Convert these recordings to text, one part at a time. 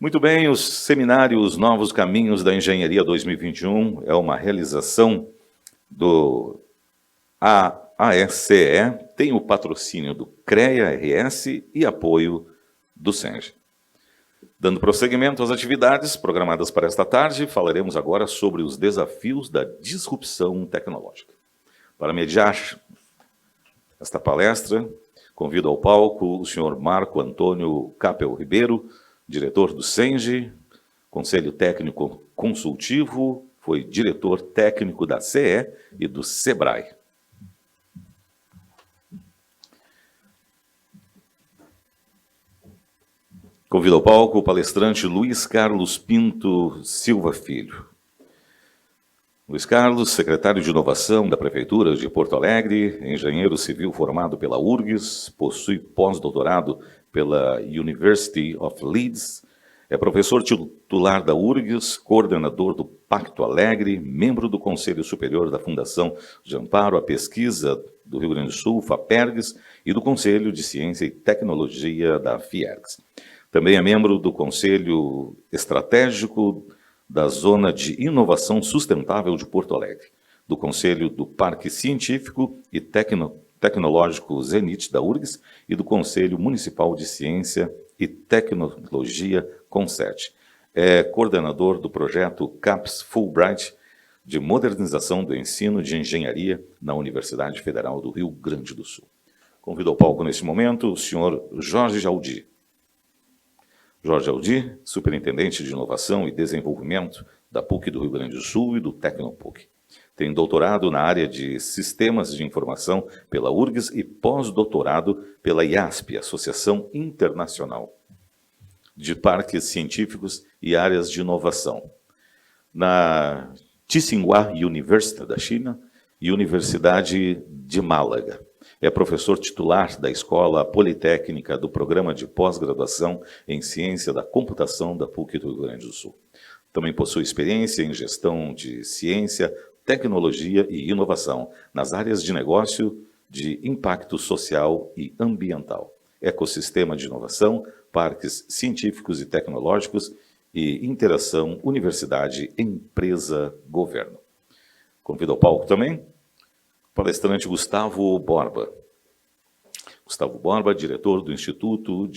Muito bem, o seminário Os Novos Caminhos da Engenharia 2021 é uma realização do AECE, tem o patrocínio do CREA-RS e apoio do SENGE. Dando prosseguimento às atividades programadas para esta tarde, falaremos agora sobre os desafios da disrupção tecnológica. Para mediar esta palestra, convido ao palco o senhor Marco Antônio Capel Ribeiro, diretor do SENGE, Conselho Técnico Consultivo, foi diretor técnico da CE e do SEBRAE. Convido ao palco o palestrante Luiz Carlos Pinto Silva Filho. Luiz Carlos, secretário de Inovação da Prefeitura de Porto Alegre, engenheiro civil formado pela URGS, possui pós-doutorado pela University of Leeds, é professor titular da URGS, coordenador do Pacto Alegre, membro do Conselho Superior da Fundação de Amparo à Pesquisa do Rio Grande do Sul, FAPERGS, e do Conselho de Ciência e Tecnologia da FIERGS. Também é membro do Conselho Estratégico da Zona de Inovação Sustentável de Porto Alegre, do Conselho do Parque Científico e Tecnológico Zenit da URGS e do Conselho Municipal de Ciência e Tecnologia CONCERT. É coordenador do projeto CAPES Fulbright de modernização do ensino de engenharia na Universidade Federal do Rio Grande do Sul. Convido ao palco neste momento o senhor Jorge Jaldi. Jorge Jaldi, superintendente de Inovação e Desenvolvimento da PUC do Rio Grande do Sul e do Tecnopuc. Tem doutorado na área de Sistemas de Informação pela URGS e pós-doutorado pela IASP, Associação Internacional de Parques Científicos e Áreas de Inovação, na Tsinghua University da China e Universidade de Málaga. É professor titular da Escola Politécnica do Programa de Pós-Graduação em Ciência da Computação da PUC do Rio Grande do Sul. Também possui experiência em gestão de ciência, tecnologia e inovação nas áreas de negócio, de impacto social e ambiental, ecossistema de inovação, parques científicos e tecnológicos e interação universidade-empresa-governo. Convido ao palco também o palestrante Gustavo Borba. Gustavo Borba, diretor do Instituto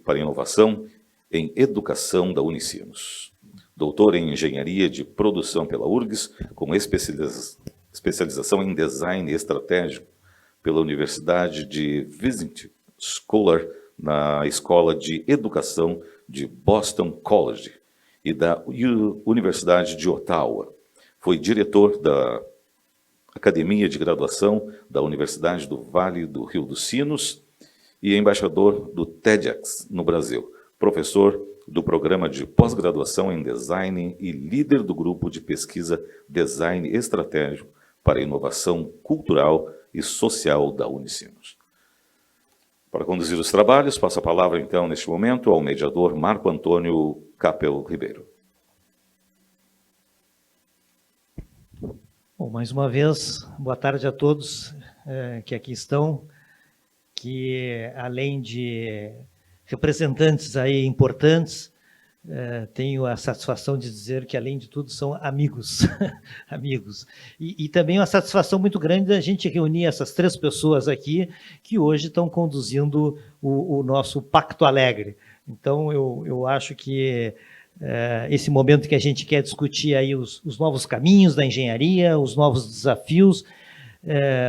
para Inovação em Educação da Unicinos. Doutor em Engenharia de Produção pela URGS, com especialização em Design Estratégico pela Universidade de Visiting Scholar, na Escola de Educação de Boston College e da Universidade de Ottawa. Foi diretor da Academia de Graduação da Universidade do Vale do Rio dos Sinos e embaixador do TEDx no Brasil, professor do Programa de Pós-Graduação em Design e líder do grupo de pesquisa Design Estratégico para Inovação Cultural e Social da Unicinos. Para conduzir os trabalhos, passo a palavra, então, neste momento, ao mediador Marco Antônio Capel Ribeiro. Bom, mais uma vez, boa tarde a todos que aqui estão, que além de representantes aí importantes, tenho a satisfação de dizer que, além de tudo, são amigos. amigos. E também uma satisfação muito grande da gente reunir essas três pessoas aqui que hoje estão conduzindo o nosso Pacto Alegre. Então, eu acho que esse momento que a gente quer discutir aí os novos caminhos da engenharia, os novos desafios,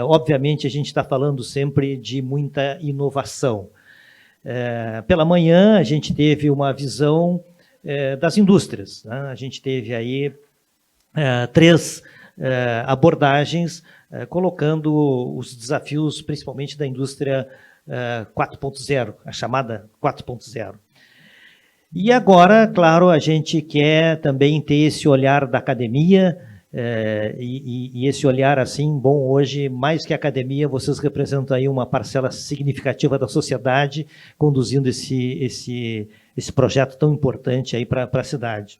obviamente a gente está falando sempre de muita inovação. Pela manhã a gente teve uma visão das indústrias, né? A gente teve aí três abordagens colocando os desafios principalmente da indústria 4.0, a chamada 4.0. E agora, claro, a gente quer também ter esse olhar da academia, e esse olhar assim, bom, hoje, mais que a academia, vocês representam aí uma parcela significativa da sociedade, conduzindo esse projeto tão importante aí para a cidade.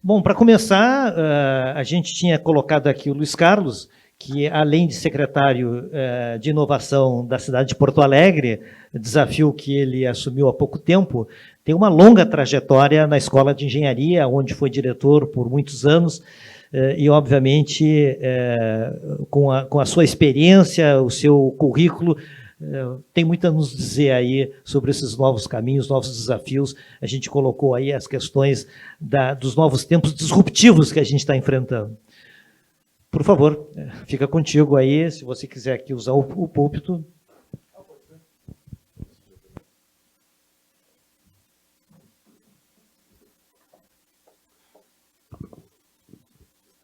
Bom, para começar, a gente tinha colocado aqui o Luiz Carlos, que, além de secretário de inovação da cidade de Porto Alegre, desafio que ele assumiu há pouco tempo, tem uma longa trajetória na Escola de Engenharia, onde foi diretor por muitos anos, e, obviamente, com a sua experiência, o seu currículo, tem muito a nos dizer aí sobre esses novos caminhos, novos desafios. A gente colocou aí as questões dos novos tempos disruptivos que a gente está enfrentando. Por favor, fica contigo aí, se você quiser aqui usar o púlpito.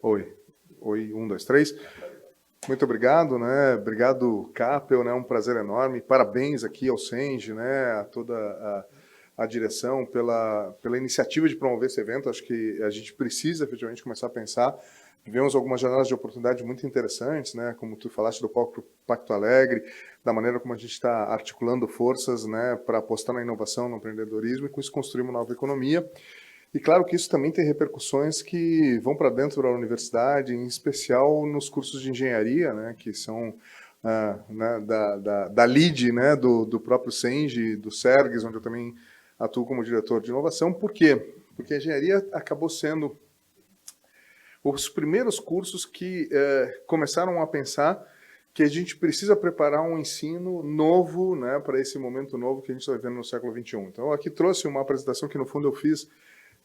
Oi, 1, 2, 3. Muito obrigado, né? Obrigado, Capel, né? Um prazer enorme. Parabéns aqui ao Senge, né? A toda a direção pela iniciativa de promover esse evento. Acho que a gente precisa efetivamente começar a pensar. Tivemos algumas janelas de oportunidade muito interessantes, né? Como tu falaste do Pacto Alegre, da maneira como a gente está articulando forças, né? Para apostar na inovação, no empreendedorismo e com isso construir uma nova economia. E claro que isso também tem repercussões que vão para dentro da universidade, em especial nos cursos de engenharia, né, que são né, da LID, né, do próprio Senge, do SERGS, onde eu também atuo como diretor de inovação. Por quê? Porque a engenharia acabou sendo os primeiros cursos que começaram a pensar que a gente precisa preparar um ensino novo, né, para esse momento novo que a gente está vivendo no século XXI. Então, eu aqui trouxe uma apresentação que, no fundo, eu fiz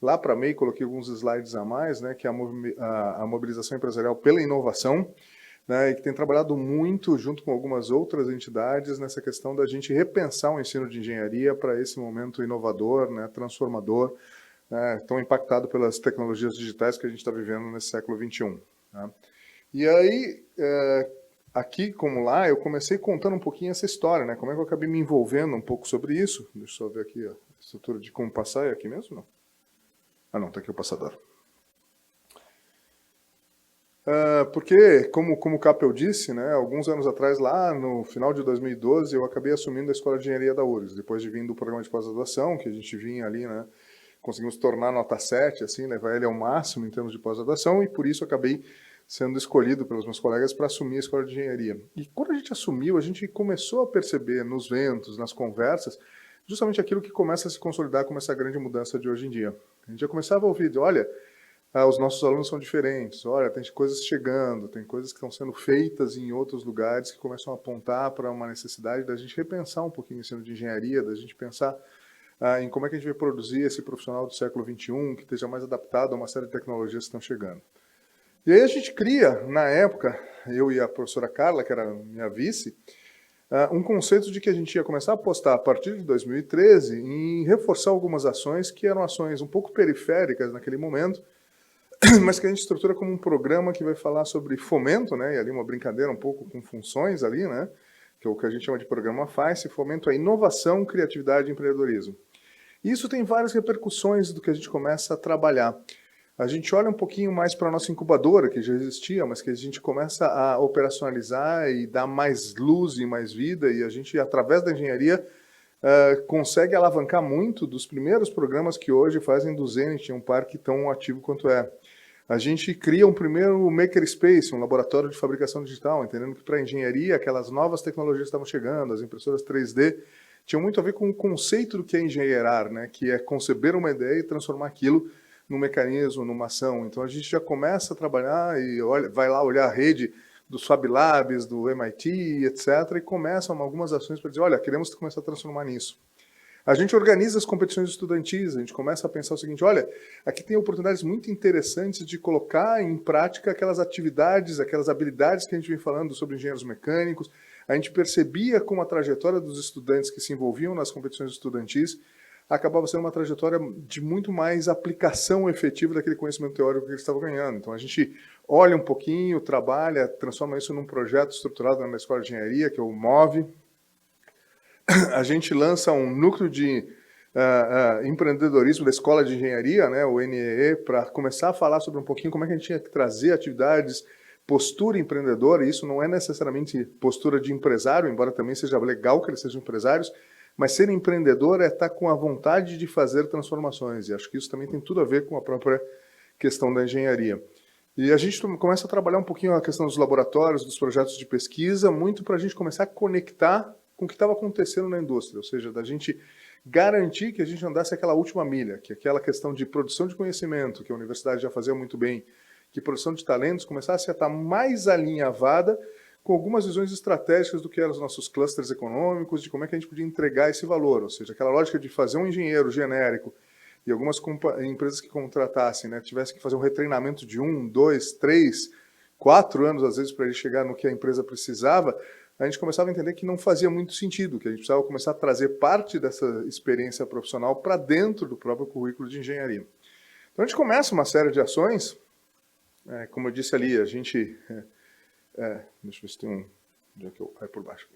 lá para MEI, coloquei alguns slides a mais, né, que é a mobilização empresarial pela inovação, né, e que tem trabalhado muito, junto com algumas outras entidades, nessa questão da gente repensar o ensino de engenharia para esse momento inovador, né, transformador, né, tão impactado pelas tecnologias digitais que a gente está vivendo nesse século XXI. Né. E aí, aqui como lá, eu comecei contando um pouquinho essa história, né, como é que eu acabei me envolvendo um pouco sobre isso. Deixa eu só ver aqui a estrutura de como passar, é aqui mesmo, não? Ah, não, está aqui o passador. Porque, como o Capel disse, né, alguns anos atrás, lá no final de 2012, eu acabei assumindo a Escola de Engenharia da URGS, depois de vir do programa de pós-graduação, que a gente vinha ali, né, conseguimos tornar nota 7, assim, levar ele ao máximo em termos de pós-graduação, e por isso acabei sendo escolhido pelos meus colegas para assumir a Escola de Engenharia. E quando a gente assumiu, a gente começou a perceber nos ventos, nas conversas, justamente aquilo que começa a se consolidar como essa grande mudança de hoje em dia. A gente já começava a ouvir, olha, os nossos alunos são diferentes, olha, tem coisas chegando, tem coisas que estão sendo feitas em outros lugares que começam a apontar para uma necessidade da gente repensar um pouquinho o ensino de engenharia, da gente pensar em como é que a gente vai produzir esse profissional do século XXI, que esteja mais adaptado a uma série de tecnologias que estão chegando. E aí a gente cria, na época, eu e a professora Carla, que era minha vice, um conceito de que a gente ia começar a apostar, a partir de 2013, em reforçar algumas ações que eram ações um pouco periféricas naquele momento, mas que a gente estrutura como um programa que vai falar sobre fomento, né, e ali uma brincadeira um pouco com funções ali, né, que é o que a gente chama de programa FAICE, fomento à inovação, criatividade e empreendedorismo. E isso tem várias repercussões do que a gente começa a trabalhar. A gente olha um pouquinho mais para a nossa incubadora, que já existia, mas que a gente começa a operacionalizar e dar mais luz e mais vida, e a gente, através da engenharia, consegue alavancar muito dos primeiros programas que hoje fazem do Zenit um parque tão ativo quanto é. A gente cria um primeiro makerspace, um laboratório de fabricação digital, entendendo que para a engenharia, aquelas novas tecnologias estavam chegando, as impressoras 3D, tinham muito a ver com o conceito do que é engenheirar, né? Que é conceber uma ideia e transformar aquilo num mecanismo, numa ação. Então a gente já começa a trabalhar e vai lá olhar a rede dos Fab Labs, do MIT, etc., e começam algumas ações para dizer, olha, queremos começar a transformar nisso. A gente organiza as competições estudantis, a gente começa a pensar o seguinte, olha, aqui tem oportunidades muito interessantes de colocar em prática aquelas atividades, aquelas habilidades que a gente vem falando sobre engenheiros mecânicos. A gente percebia como a trajetória dos estudantes que se envolviam nas competições estudantis acabava sendo uma trajetória de muito mais aplicação efetiva daquele conhecimento teórico que eles estavam ganhando. Então, a gente olha um pouquinho, trabalha, transforma isso num projeto estruturado na Escola de Engenharia, que é o MOVE. A gente lança um núcleo de empreendedorismo da Escola de Engenharia, né, o NEE, para começar a falar sobre um pouquinho como é que a gente tinha que trazer atividades, postura empreendedora, e isso não é necessariamente postura de empresário, embora também seja legal que eles sejam empresários, mas ser empreendedor é estar com a vontade de fazer transformações, e acho que isso também tem tudo a ver com a própria questão da engenharia. E a gente começa a trabalhar um pouquinho a questão dos laboratórios, dos projetos de pesquisa, muito para a gente começar a conectar com o que estava acontecendo na indústria, ou seja, da gente garantir que a gente andasse aquela última milha, que aquela questão de produção de conhecimento, que a universidade já fazia muito bem, que produção de talentos começasse a estar mais alinhavada com algumas visões estratégicas do que eram os nossos clusters econômicos, de como é que a gente podia entregar esse valor, ou seja, aquela lógica de fazer um engenheiro genérico e algumas empresas que contratassem, né, tivessem que fazer um retreinamento de 1, 2, 3, 4 anos, às vezes, para ele chegar no que a empresa precisava, a gente começava a entender que não fazia muito sentido, que a gente precisava começar a trazer parte dessa experiência profissional para dentro do próprio currículo de engenharia. Então, a gente começa uma série de ações, como eu disse ali, a gente... deixa eu ver se tem um... Onde é que eu... por baixo.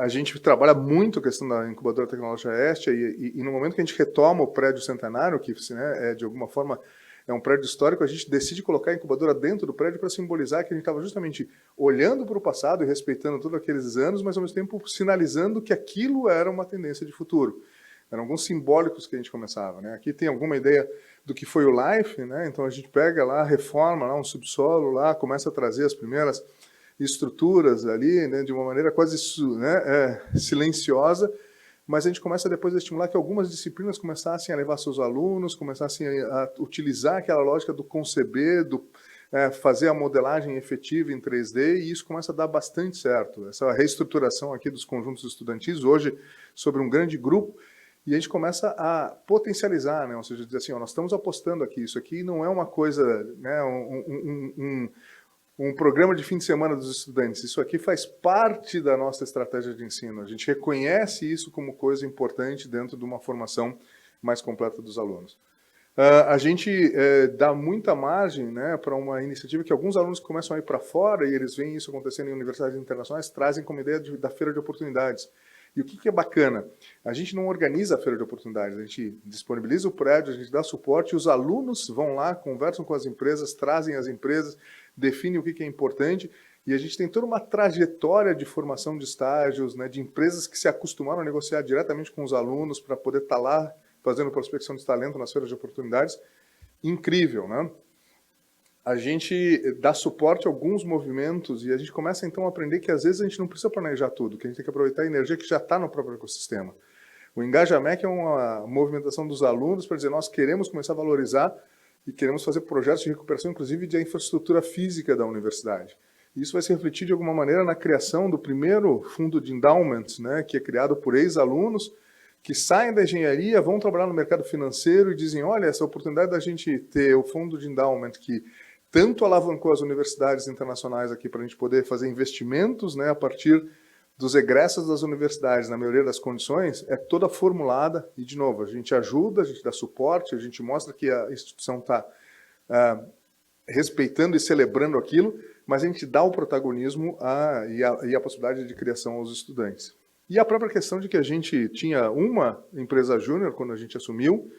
A gente trabalha muito a questão da incubadora tecnológica Este, e no momento que a gente retoma o prédio centenário, que né, de alguma forma é um prédio histórico, a gente decide colocar a incubadora dentro do prédio para simbolizar que a gente estava justamente olhando para o passado e respeitando todos aqueles anos, mas ao mesmo tempo sinalizando que aquilo era uma tendência de futuro. Eram alguns simbólicos que a gente começava, né? Aqui tem alguma ideia do que foi o Life, né? Então a gente pega lá, reforma lá um subsolo, lá começa a trazer as primeiras estruturas ali, né? De uma maneira quase silenciosa, mas a gente começa depois a estimular que algumas disciplinas começassem a levar seus alunos, começassem a utilizar aquela lógica do conceber, do fazer a modelagem efetiva em 3D, e isso começa a dar bastante certo. Essa reestruturação aqui dos conjuntos estudantis, hoje, sobre um grande grupo, e a gente começa a potencializar, né? Ou seja, dizer assim, ó, nós estamos apostando aqui, isso aqui não é uma coisa, né, um programa de fim de semana dos estudantes, isso aqui faz parte da nossa estratégia de ensino, a gente reconhece isso como coisa importante dentro de uma formação mais completa dos alunos. A gente dá muita margem, né, para uma iniciativa que alguns alunos começam a ir para fora, e eles veem isso acontecendo em universidades internacionais, trazem como ideia da feira de oportunidades. E o que é bacana? A gente não organiza a feira de oportunidades, a gente disponibiliza o prédio, a gente dá suporte, e os alunos vão lá, conversam com as empresas, trazem as empresas, definem o que é importante, e a gente tem toda uma trajetória de formação de estágios, né, de empresas que se acostumaram a negociar diretamente com os alunos para poder estar lá fazendo prospecção de talento nas feiras de oportunidades. Incrível, né? A gente dá suporte a alguns movimentos e a gente começa então a aprender que às vezes a gente não precisa planejar tudo, que a gente tem que aproveitar a energia que já está no próprio ecossistema. O Engajamec é uma movimentação dos alunos para dizer, nós queremos começar a valorizar e queremos fazer projetos de recuperação, inclusive, da infraestrutura física da universidade. Isso vai se refletir de alguma maneira na criação do primeiro fundo de endowment, né, que é criado por ex-alunos que saem da engenharia, vão trabalhar no mercado financeiro e dizem, olha, essa oportunidade da gente ter o fundo de endowment que tanto alavancou as universidades internacionais aqui para a gente poder fazer investimentos, né, a partir dos egressos das universidades, na maioria das condições, é toda formulada, e de novo, a gente ajuda, a gente dá suporte, a gente mostra que a instituição está respeitando e celebrando aquilo, mas a gente dá o protagonismo e a possibilidade de criação aos estudantes. E a própria questão de que a gente tinha uma empresa júnior quando a gente assumiu,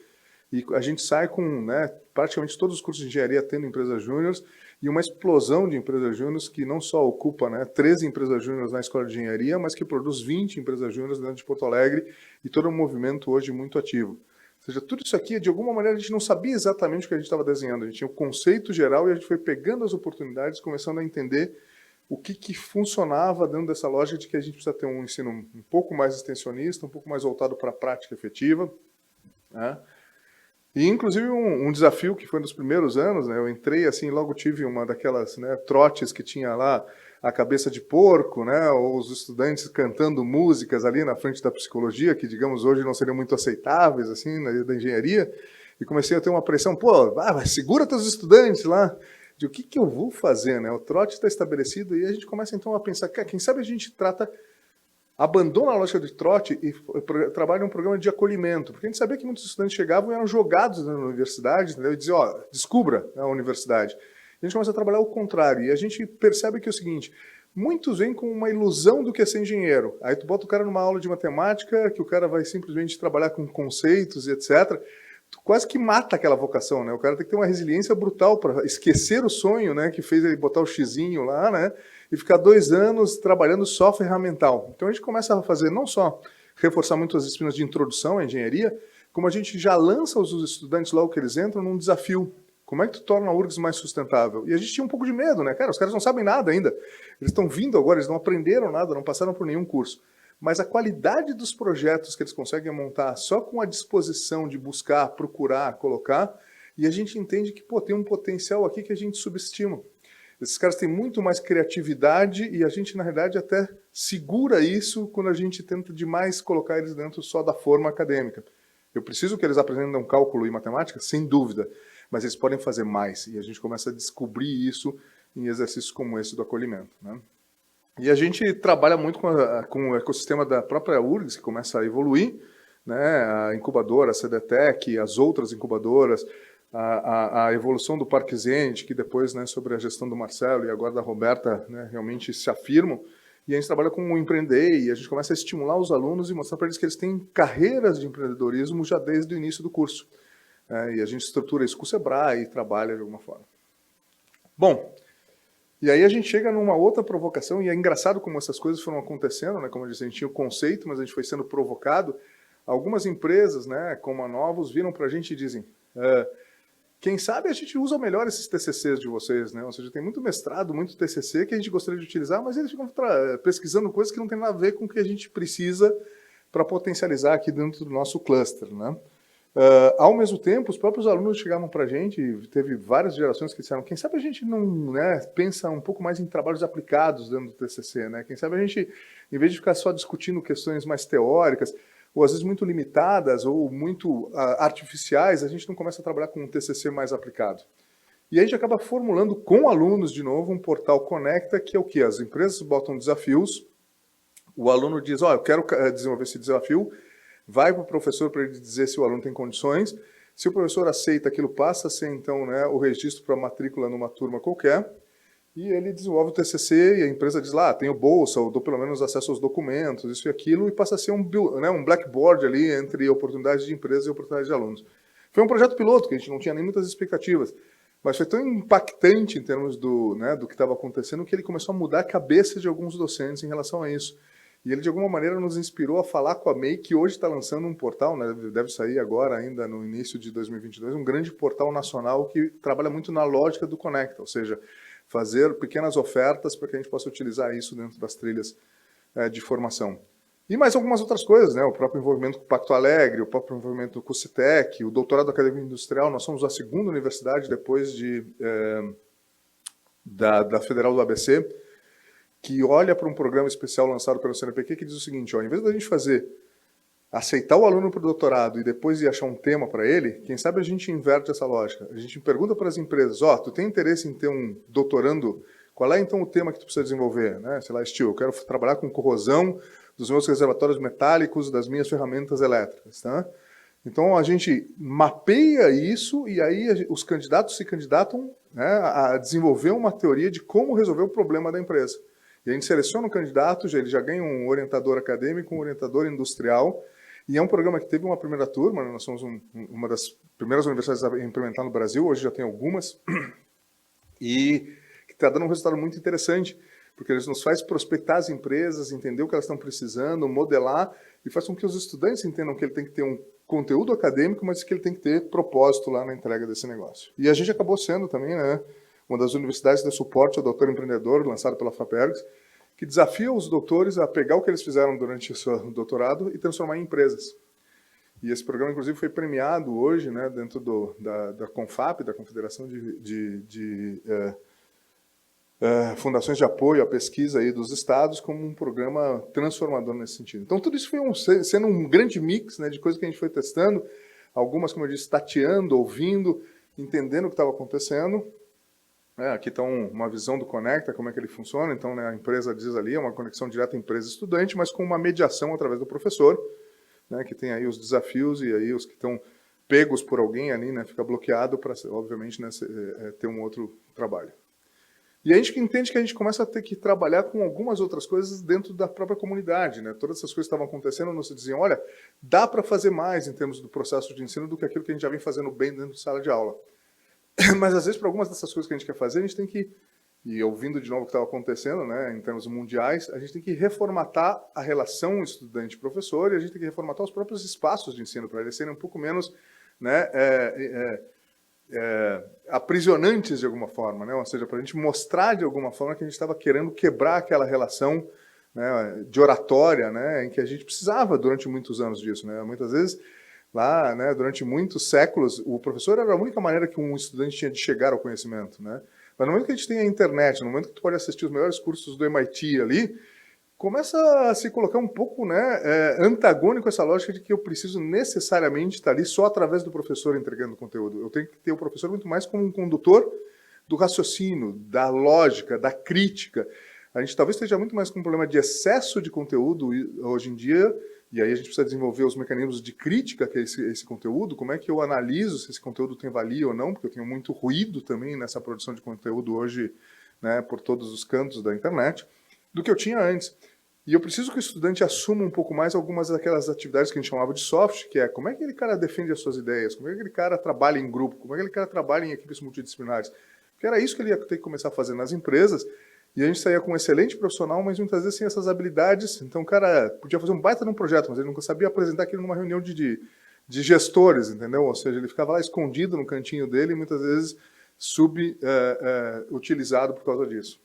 e a gente sai com, né, praticamente todos os cursos de engenharia tendo empresas júniores, e uma explosão de empresas júniores que não só ocupa, né, 13 empresas júniores na escola de engenharia, mas que produz 20 empresas júniores dentro de Porto Alegre, e todo um movimento hoje muito ativo. Ou seja, tudo isso aqui, de alguma maneira, a gente não sabia exatamente o que a gente estava desenhando, a gente tinha o conceito geral e a gente foi pegando as oportunidades, começando a entender o que funcionava dentro dessa lógica de que a gente precisa ter um ensino um pouco mais extensionista, um pouco mais voltado para a prática efetiva, né? E, inclusive, um desafio que foi nos primeiros anos, né, eu entrei assim, logo tive uma daquelas, né, trotes que tinha lá a cabeça de porco, né, ou os estudantes cantando músicas ali na frente da psicologia, que, digamos, hoje não seriam muito aceitáveis, assim, da engenharia, e comecei a ter uma pressão, pô, segura teus estudantes lá, de o que eu vou fazer, né, o trote está estabelecido, e a gente começa, então, a pensar, quem sabe a gente abandona a lógica de trote e trabalha um programa de acolhimento, porque a gente sabia que muitos estudantes chegavam e eram jogados na universidade, entendeu? E diziam, ó, descubra a universidade. E a gente começa a trabalhar o contrário, e a gente percebe que é o seguinte, muitos vêm com uma ilusão do que é ser engenheiro. Aí tu bota o cara numa aula de matemática, que o cara vai simplesmente trabalhar com conceitos e etc., tu quase que mata aquela vocação, né? O cara tem que ter uma resiliência brutal para esquecer o sonho, né, que fez ele botar o xizinho lá, né, e ficar 2 anos trabalhando só ferramental. Então a gente começa a fazer não só reforçar muito as disciplinas de introdução à engenharia, como a gente já lança os estudantes logo que eles entram num desafio. Como é que tu torna a URGS mais sustentável? E a gente tinha um pouco de medo, né? Cara, os caras não sabem nada ainda. Eles estão vindo agora, eles não aprenderam nada, não passaram por nenhum curso. Mas a qualidade dos projetos que eles conseguem montar só com a disposição de buscar, procurar, colocar, e a gente entende que tem um potencial aqui que a gente subestima. Esses caras têm muito mais criatividade e a gente, na realidade, até segura isso quando a gente tenta demais colocar eles dentro só da forma acadêmica. Eu preciso que eles aprendam cálculo e matemática, sem dúvida, mas eles podem fazer mais. E a gente começa a descobrir isso em exercícios como esse do acolhimento, né? E a gente trabalha muito com o ecossistema da própria URGS, que começa a evoluir, né? A incubadora, a CDTEC, as outras incubadoras, a evolução do Parque Zenit, que depois, né, sobre a gestão do Marcelo e agora da Roberta, né, realmente se afirmam. E a gente trabalha com o Empreender e a gente começa a estimular os alunos e mostrar para eles que eles têm carreiras de empreendedorismo já desde o início do curso. E a gente estrutura isso com o Sebrae e trabalha de alguma forma. Bom, e aí a gente chega numa outra provocação, e é engraçado como essas coisas foram acontecendo, né? Como eu disse, a gente tinha o conceito, mas a gente foi sendo provocado. Algumas empresas, né, como a Novos, viram para a gente e dizem, quem sabe a gente usa melhor esses TCCs de vocês, né? Ou seja, tem muito mestrado, muito TCC que a gente gostaria de utilizar, mas eles ficam pesquisando coisas que não tem nada a ver com o que a gente precisa para potencializar aqui dentro do nosso cluster, né? Ao mesmo tempo, os próprios alunos chegavam para a gente, teve várias gerações que disseram, quem sabe a gente não, né, pensa um pouco mais em trabalhos aplicados dentro do TCC, né? Quem sabe a gente, em vez de ficar só discutindo questões mais teóricas, ou às vezes muito limitadas, ou muito artificiais, a gente não começa a trabalhar com um TCC mais aplicado. E a gente acaba formulando com alunos, de novo, um portal Conecta, que é o que? As empresas botam desafios, o aluno diz, eu quero desenvolver esse desafio, vai para o professor para ele dizer se o aluno tem condições. Se o professor aceita, aquilo passa a ser, então, né, o registro para matrícula numa turma qualquer. E ele desenvolve o TCC e a empresa diz lá, tenho bolsa, ou dou pelo menos acesso aos documentos, isso e aquilo, e passa a ser um blackboard ali entre oportunidades de empresa e oportunidades de alunos. Foi um projeto piloto, que a gente não tinha nem muitas expectativas, mas foi tão impactante em termos do que estava acontecendo, que ele começou a mudar a cabeça de alguns docentes em relação a isso. E ele, de alguma maneira, nos inspirou a falar com a MEI, que hoje está lançando um portal, né, deve sair agora, ainda no início de 2022, um grande portal nacional que trabalha muito na lógica do Conecta, ou seja, fazer pequenas ofertas para que a gente possa utilizar isso dentro das trilhas de formação. E mais algumas outras coisas, né, o próprio envolvimento com o Pacto Alegre, o próprio envolvimento com o Citec, o doutorado acadêmico industrial, nós somos a segunda universidade depois da Federal do ABC, que olha para um programa especial lançado pelo CNPq que diz o seguinte, em vez da gente aceitar o aluno para o doutorado e depois ir achar um tema para ele, quem sabe a gente inverte essa lógica. A gente pergunta para as empresas, tu tem interesse em ter um doutorando? Qual é então o tema que tu precisa desenvolver? Né? Sei lá, eu quero trabalhar com corrosão dos meus reservatórios metálicos, das minhas ferramentas elétricas. Tá? Então a gente mapeia isso e aí os candidatos se candidatam, né, a desenvolver uma teoria de como resolver o problema da empresa. E a gente seleciona um candidato, ele já ganha um orientador acadêmico, um orientador industrial, e é um programa que teve uma primeira turma, nós somos uma das primeiras universidades a implementar no Brasil, hoje já tem algumas, e que está dando um resultado muito interessante, porque eles nos faz prospectar as empresas, entender o que elas estão precisando, modelar, e faz com que os estudantes entendam que ele tem que ter um conteúdo acadêmico, mas que ele tem que ter propósito lá na entrega desse negócio. E a gente acabou sendo também, né, uma das universidades de suporte ao doutor empreendedor, lançado pela FAPERGS, que desafia os doutores a pegar o que eles fizeram durante o seu doutorado e transformar em empresas. E esse programa, inclusive, foi premiado hoje, né, dentro da CONFAP, da Confederação de Fundações de Apoio à Pesquisa aí dos Estados, como um programa transformador nesse sentido. Então, tudo isso foi sendo um grande mix, né, de coisas que a gente foi testando, algumas, como eu disse, tateando, ouvindo, entendendo o que estava acontecendo. Aqui está uma visão do Conecta, como é que ele funciona. Então, né, a empresa diz ali, é uma conexão direta empresa-estudante, mas com uma mediação através do professor, né, que tem aí os desafios e aí os que estão pegos por alguém ali, né, fica bloqueado para, obviamente, né, ter um outro trabalho. E a gente entende que a gente começa a ter que trabalhar com algumas outras coisas dentro da própria comunidade, né? Todas essas coisas que estavam acontecendo, nos diziam, olha, dá para fazer mais em termos do processo de ensino do que aquilo que a gente já vem fazendo bem dentro de sala de aula. Mas, às vezes, para algumas dessas coisas que a gente quer fazer, a gente tem que, e ouvindo de novo o que estava acontecendo, né, em termos mundiais, a gente tem que reformatar a relação estudante-professor e a gente tem que reformatar os próprios espaços de ensino para eles serem um pouco menos, né, aprisionantes de alguma forma, né? Ou seja, para a gente mostrar de alguma forma que a gente estava querendo quebrar aquela relação, né, de oratória, né, em que a gente precisava durante muitos anos disso, né? Muitas vezes lá, né, durante muitos séculos, o professor era a única maneira que um estudante tinha de chegar ao conhecimento, né? Mas no momento que a gente tem a internet, no momento que tu pode assistir os melhores cursos do MIT ali, começa a se colocar um pouco, né, antagônico a essa lógica de que eu preciso necessariamente estar ali só através do professor entregando conteúdo. Eu tenho que ter o professor muito mais como um condutor do raciocínio, da lógica, da crítica. A gente talvez esteja muito mais com um problema de excesso de conteúdo hoje em dia, e aí a gente precisa desenvolver os mecanismos de crítica que é esse conteúdo, como é que eu analiso se esse conteúdo tem valia ou não, porque eu tenho muito ruído também nessa produção de conteúdo hoje, né, por todos os cantos da internet, do que eu tinha antes. E eu preciso que o estudante assuma um pouco mais algumas daquelas atividades que a gente chamava de soft, que é como é que aquele cara defende as suas ideias, como é que aquele cara trabalha em grupo, como é que aquele cara trabalha em equipes multidisciplinares. Porque era isso que ele ia ter que começar a fazer nas empresas, e a gente saía com um excelente profissional, mas muitas vezes sem essas habilidades. Então o cara podia fazer um baita num projeto, mas ele nunca sabia apresentar aquilo numa reunião de gestores, entendeu? Ou seja, ele ficava lá escondido no cantinho dele e muitas vezes subutilizado por causa disso.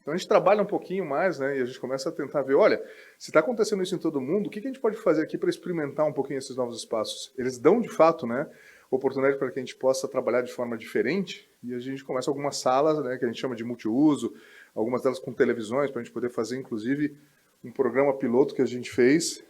Então a gente trabalha um pouquinho mais, né, e a gente começa a tentar ver, olha, se está acontecendo isso em todo mundo, o que a gente pode fazer aqui para experimentar um pouquinho esses novos espaços? Eles dão, de fato, né, oportunidade para que a gente possa trabalhar de forma diferente, e a gente começa algumas salas, né, que a gente chama de multiuso, algumas delas com televisões, para a gente poder fazer, inclusive, um programa piloto que a gente fez,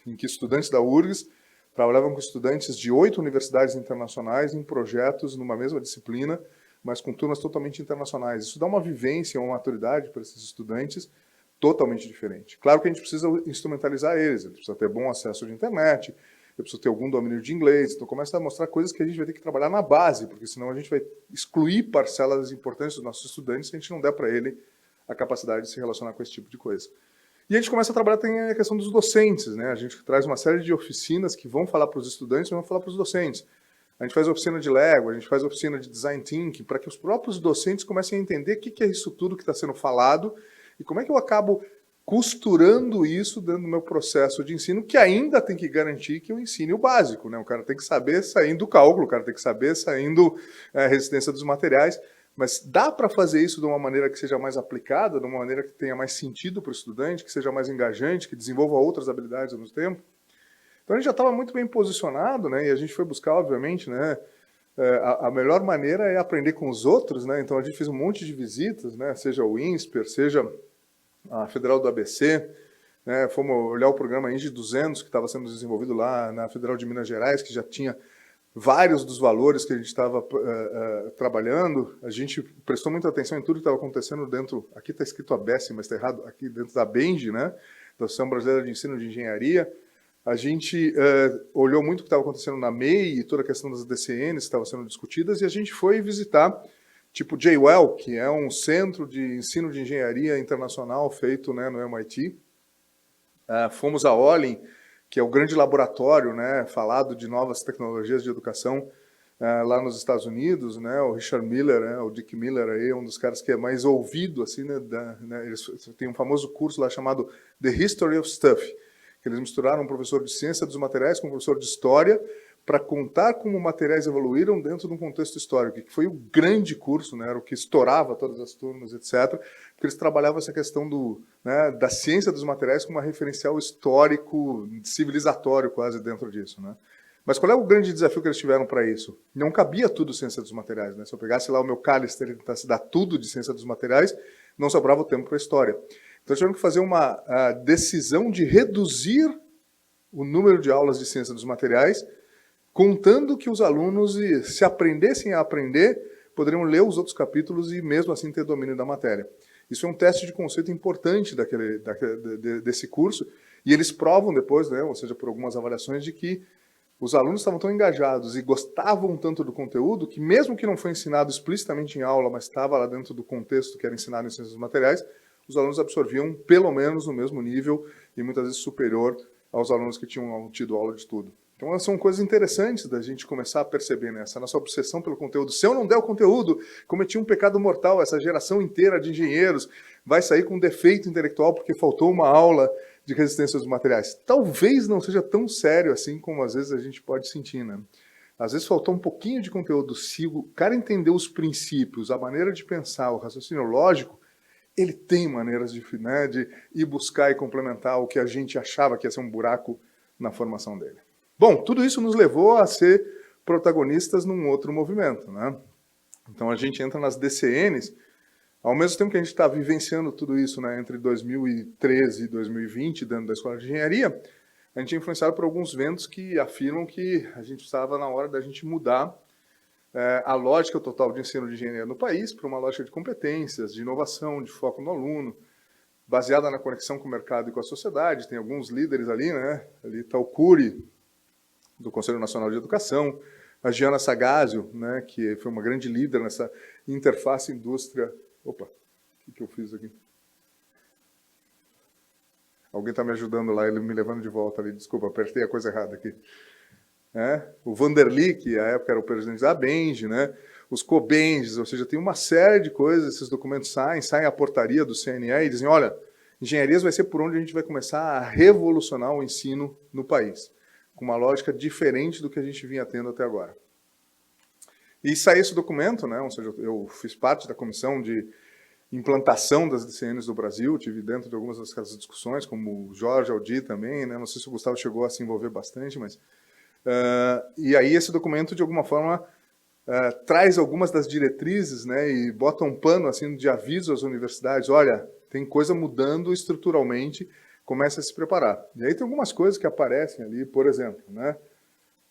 em que estudantes da URGS trabalhavam com estudantes de 8 universidades internacionais em projetos numa mesma disciplina, mas com turmas totalmente internacionais. Isso dá uma vivência, uma maturidade para esses estudantes totalmente diferente. Claro que a gente precisa instrumentalizar eles, a gente precisa ter bom acesso de internet, eu preciso ter algum domínio de inglês, então começa a mostrar coisas que a gente vai ter que trabalhar na base, porque senão a gente vai excluir parcelas importantes dos nossos estudantes se a gente não der para ele a capacidade de se relacionar com esse tipo de coisa. E a gente começa a trabalhar também a questão dos docentes, né? A gente traz uma série de oficinas que vão falar para os estudantes e vão falar para os docentes. A gente faz oficina de Lego, a gente faz oficina de Design Thinking, para que os próprios docentes comecem a entender o que é isso tudo que está sendo falado e como é que eu acabo costurando isso dentro do meu processo de ensino, que ainda tem que garantir que eu ensine o básico, né? O cara tem que saber saindo do cálculo, o cara tem que saber saindo resistência dos materiais, mas dá para fazer isso de uma maneira que seja mais aplicada, de uma maneira que tenha mais sentido para o estudante, que seja mais engajante, que desenvolva outras habilidades ao mesmo tempo. Então a gente já estava muito bem posicionado, né? E a gente foi buscar, obviamente, né? A melhor maneira é aprender com os outros, né? Então a gente fez um monte de visitas, né? Seja o INSPER, seja a Federal do ABC, né? Fomos olhar o programa INGE 200 que estava sendo desenvolvido lá na Federal de Minas Gerais, que já tinha vários dos valores que a gente estava trabalhando. A gente prestou muita atenção em tudo que estava acontecendo dentro, aqui está escrito ABS, mas está errado, aqui dentro da BENGE, né? Da Associação Brasileira de Ensino de Engenharia. A gente olhou muito o que estava acontecendo na MEI e toda a questão das DCNs que estavam sendo discutidas, e a gente foi visitar, tipo, JWEL, que é um centro de ensino de engenharia internacional feito, né, no MIT. Fomos a Olin, que é o grande laboratório, né, falado de novas tecnologias de educação lá nos Estados Unidos, né, o Richard Miller, né, o Dick Miller, aí, um dos caras que é mais ouvido, assim, né, eles têm um famoso curso lá chamado The History of Stuff, que eles misturaram um professor de ciência dos materiais com um professor de história para contar como materiais evoluíram dentro de um contexto histórico, que foi o grande curso, né, era o que estourava todas as turmas, etc., porque eles trabalhavam essa questão né, da ciência dos materiais como uma referencial histórico, civilizatório quase dentro disso, né? Mas qual é o grande desafio que eles tiveram para isso? Não cabia tudo ciência dos materiais, né? Se eu pegasse lá o meu cálice e tentasse dar tudo de ciência dos materiais, não sobrava o tempo para a história. Então, tivemos que fazer uma decisão de reduzir o número de aulas de ciência dos materiais, contando que os alunos, se aprendessem a aprender, poderiam ler os outros capítulos e, mesmo assim, ter domínio da matéria. Isso é um teste de conceito importante desse curso, e eles provam depois, né, ou seja, por algumas avaliações, de que os alunos estavam tão engajados e gostavam tanto do conteúdo que, mesmo que não foi ensinado explicitamente em aula, mas estava lá dentro do contexto que era ensinado em ciências dos materiais, os alunos absorviam pelo menos no mesmo nível e muitas vezes superior aos alunos que tinham tido aula de estudo. Então, são coisas interessantes da gente começar a perceber, né? Essa nossa obsessão pelo conteúdo. Se eu não der o conteúdo, cometi um pecado mortal. Essa geração inteira de engenheiros vai sair com defeito intelectual porque faltou uma aula de resistência aos materiais. Talvez não seja tão sério assim como às vezes a gente pode sentir, né? às vezes faltou um pouquinho de conteúdo. Se o cara entendeu os princípios, a maneira de pensar, o raciocínio lógico, ele tem maneiras de ir buscar e complementar o que a gente achava que ia ser um buraco na formação dele. Bom, tudo isso nos levou a ser protagonistas num outro movimento, né? Então a gente entra nas DCNs, ao mesmo tempo que a gente está vivenciando tudo isso, né, entre 2013 e 2020, dentro da Escola de Engenharia, a gente é influenciado por alguns ventos que afirmam que a gente estava na hora da gente mudar a lógica total de ensino de engenharia no país para uma lógica de competências, de inovação, de foco no aluno, baseada na conexão com o mercado e com a sociedade. Tem alguns líderes ali, né? Ali está o Cury, do Conselho Nacional de Educação, a Giana Sagazio, né, que foi uma grande líder nessa interface indústria... Opa, o que eu fiz aqui? Alguém está me ajudando lá, ele me levando de volta ali. Desculpa, apertei a coisa errada aqui. O Vanderly, que à época era o presidente da Benge, né? Os Cobenges, ou seja, tem uma série de coisas, esses documentos saem a portaria do CNE e dizem, olha, engenharias vai ser por onde a gente vai começar a revolucionar o ensino no país, com uma lógica diferente do que a gente vinha tendo até agora. E saiu esse documento, né? Ou seja, eu fiz parte da comissão de implantação das DCNs do Brasil, tive dentro de algumas dessas discussões, como o Jorge Aldi também, né? Não sei se o Gustavo chegou a se envolver bastante, mas... e aí esse documento, de alguma forma, traz algumas das diretrizes, né? E bota um pano assim, de aviso às universidades, olha, tem coisa mudando estruturalmente, comece a se preparar. E aí tem algumas coisas que aparecem ali, por exemplo, né?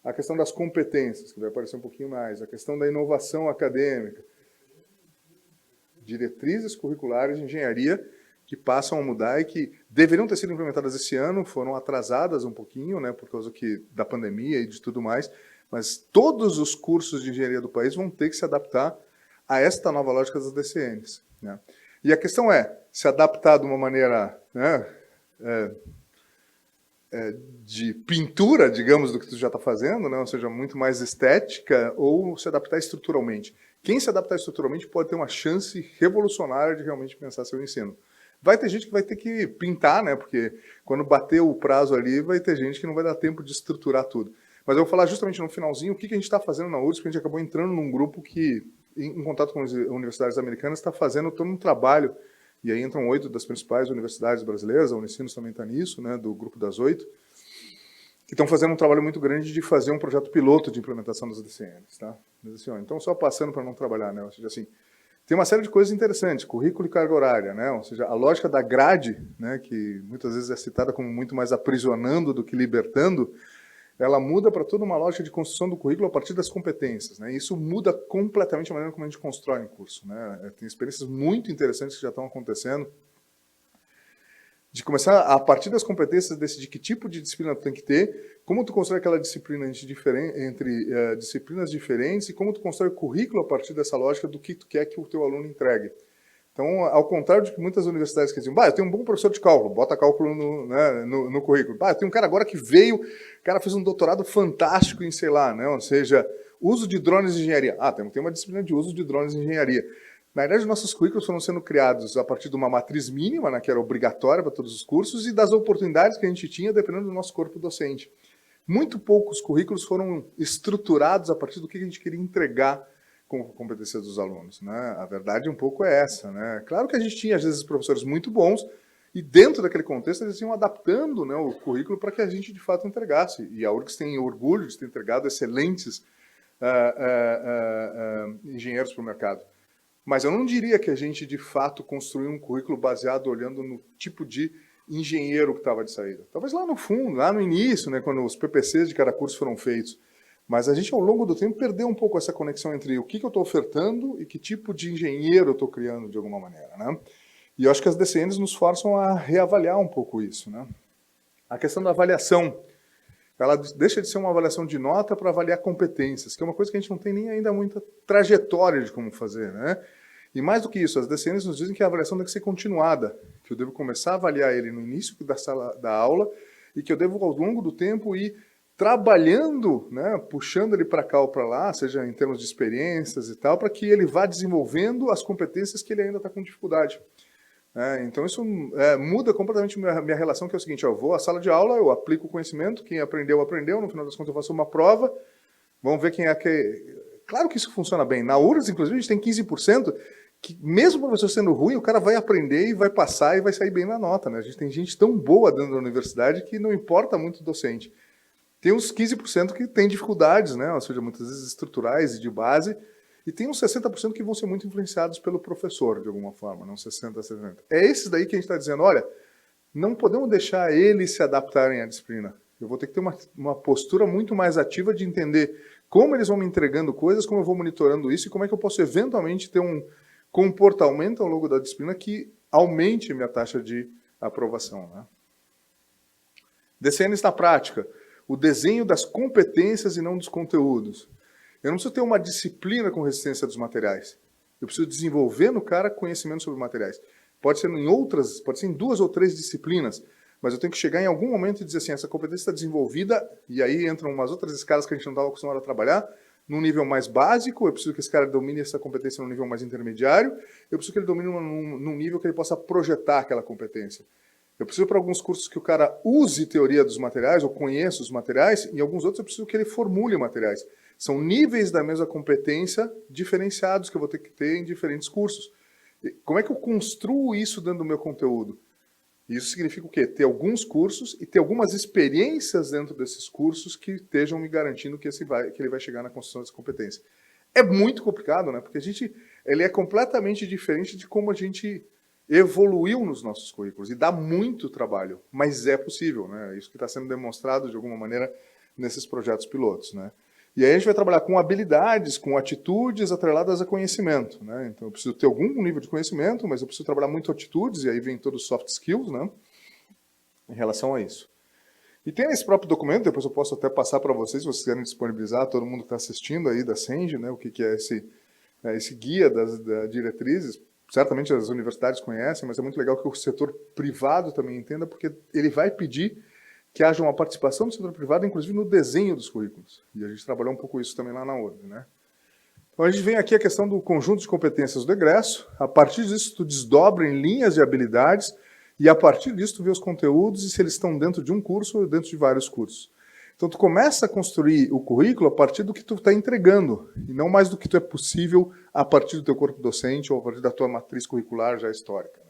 A questão das competências, que vai aparecer um pouquinho mais, a questão da inovação acadêmica, diretrizes curriculares de engenharia que passam a mudar e que deveriam ter sido implementadas esse ano, foram atrasadas um pouquinho, né, por causa da pandemia e de tudo mais, mas todos os cursos de engenharia do país vão ter que se adaptar a esta nova lógica das DCNs, né? E a questão é, se adaptar de uma maneira, né, de pintura, digamos, do que tu já está fazendo, né? Ou seja, muito mais estética, ou se adaptar estruturalmente. Quem se adaptar estruturalmente pode ter uma chance revolucionária de realmente pensar seu ensino. Vai ter gente que vai ter que pintar, né? Porque quando bater o prazo ali, vai ter gente que não vai dar tempo de estruturar tudo. Mas eu vou falar justamente no finalzinho o que a gente está fazendo na URSS, porque a gente acabou entrando num grupo que, em contato com as universidades americanas, está fazendo todo um trabalho. E aí entram 8 das principais universidades brasileiras, a Unicinos também está nisso, né, do grupo das 8, que estão fazendo um trabalho muito grande de fazer um projeto piloto de implementação das DCNs. Tá? Mas, assim, então, só passando para não trabalhar, né, ou seja, assim, tem uma série de coisas interessantes, currículo e carga horária, né, ou seja, a lógica da grade, né, que muitas vezes é citada como muito mais aprisionando do que libertando, ela muda para toda uma lógica de construção do currículo a partir das competências, né? Isso muda completamente a maneira como a gente constrói um curso, né? Tem experiências muito interessantes que já estão acontecendo, de começar, a partir das competências, decidir que tipo de disciplina tu tem que ter, como tu constrói aquela disciplina entre disciplinas diferentes e como tu constrói o currículo a partir dessa lógica do que tu quer que o teu aluno entregue. Então, ao contrário de que muitas universidades que dizem, eu tenho um bom professor de cálculo, bota cálculo no currículo. Eu tenho um cara agora que veio, o cara fez um doutorado fantástico em, sei lá, né? Ou seja, uso de drones de engenharia. Tem uma disciplina de uso de drones de engenharia. Na verdade, nossos currículos foram sendo criados a partir de uma matriz mínima, né, que era obrigatória para todos os cursos, e das oportunidades que a gente tinha, dependendo do nosso corpo docente. Muito poucos currículos foram estruturados a partir do que a gente queria entregar com a competência dos alunos, né? A verdade um pouco é essa, né? Claro que a gente tinha, às vezes, professores muito bons, e dentro daquele contexto eles iam adaptando, né, o currículo para que a gente, de fato, entregasse. E a URGS tem orgulho de ter entregado excelentes engenheiros para o mercado. Mas eu não diria que a gente, de fato, construiu um currículo baseado olhando no tipo de engenheiro que estava de saída. Talvez lá no fundo, lá no início, né, quando os PPCs de cada curso foram feitos. Mas a gente, ao longo do tempo, perdeu um pouco essa conexão entre o que eu estou ofertando e que tipo de engenheiro eu estou criando, de alguma maneira, né? E eu acho que as DCNs nos forçam a reavaliar um pouco isso, né? A questão da avaliação, ela deixa de ser uma avaliação de nota para avaliar competências, que é uma coisa que a gente não tem nem ainda muita trajetória de como fazer, né? E mais do que isso, as DCNs nos dizem que a avaliação tem que ser continuada, que eu devo começar a avaliar ele no início da aula e que eu devo, ao longo do tempo, ir trabalhando, né, puxando ele para cá ou para lá, seja em termos de experiências e tal, para que ele vá desenvolvendo as competências que ele ainda está com dificuldade. Então isso muda completamente minha relação, que é o seguinte, eu vou à sala de aula, eu aplico o conhecimento, quem aprendeu, aprendeu, no final das contas eu faço uma prova, Vamos ver quem é que... Claro que isso funciona bem. Na URGS, inclusive, a gente tem 15% que, mesmo o professor sendo ruim, o cara vai aprender e vai passar e vai sair bem na nota, né? A gente tem gente tão boa dentro da universidade que não importa muito o docente. Tem uns 15% que tem dificuldades, né? Ou seja, muitas vezes estruturais e de base, e tem uns 60% que vão ser muito influenciados pelo professor, de alguma forma, não 60%, 70%. É esses daí que a gente está dizendo, olha, não podemos deixar eles se adaptarem à disciplina. Eu vou ter que ter uma postura muito mais ativa de entender como eles vão me entregando coisas, como eu vou monitorando isso e como é que eu posso eventualmente ter um comportamento ao longo da disciplina que aumente minha taxa de aprovação, né? DCNs na prática. O desenho das competências e não dos conteúdos. Eu não preciso ter uma disciplina com resistência dos materiais. Eu preciso desenvolver no cara conhecimento sobre materiais. Pode ser em 2 ou 3 disciplinas, mas eu tenho que chegar em algum momento e dizer assim, essa competência está desenvolvida, e aí entram umas outras escalas que a gente não estava acostumado a trabalhar, num nível mais básico, eu preciso que esse cara domine essa competência num nível mais intermediário, eu preciso que ele domine num nível que ele possa projetar aquela competência. Eu preciso, para alguns cursos, que o cara use teoria dos materiais, ou conheça os materiais, e em alguns outros eu preciso que ele formule materiais. São níveis da mesma competência diferenciados que eu vou ter que ter em diferentes cursos. Como é que eu construo isso dentro do meu conteúdo? Isso significa o quê? Ter alguns cursos e ter algumas experiências dentro desses cursos que estejam me garantindo que ele vai chegar na construção dessa competência. É muito complicado, né? Porque ele é completamente diferente de como a gente evoluiu nos nossos currículos, e dá muito trabalho, mas é possível, né? Isso que está sendo demonstrado, de alguma maneira, nesses projetos pilotos, né? E aí a gente vai trabalhar com habilidades, com atitudes atreladas a conhecimento, né? Então eu preciso ter algum nível de conhecimento, mas eu preciso trabalhar muito atitudes, e aí vem todos os soft skills, né? Em relação a isso. E tem nesse próprio documento, depois eu posso até passar para vocês, se vocês querem disponibilizar, todo mundo que está assistindo aí da Senge, né? O que é esse guia das diretrizes. Certamente as universidades conhecem, mas é muito legal que o setor privado também entenda, porque ele vai pedir que haja uma participação do setor privado, inclusive no desenho dos currículos. E a gente trabalhou um pouco isso também lá na URGS, né? Então a gente vem aqui a questão do conjunto de competências do egresso, a partir disso tu desdobra em linhas de habilidades, e a partir disso tu vê os conteúdos e se eles estão dentro de um curso ou dentro de vários cursos. Então tu começa a construir o currículo a partir do que tu está entregando, e não mais do que tu é possível a partir do teu corpo docente ou a partir da tua matriz curricular já histórica, né?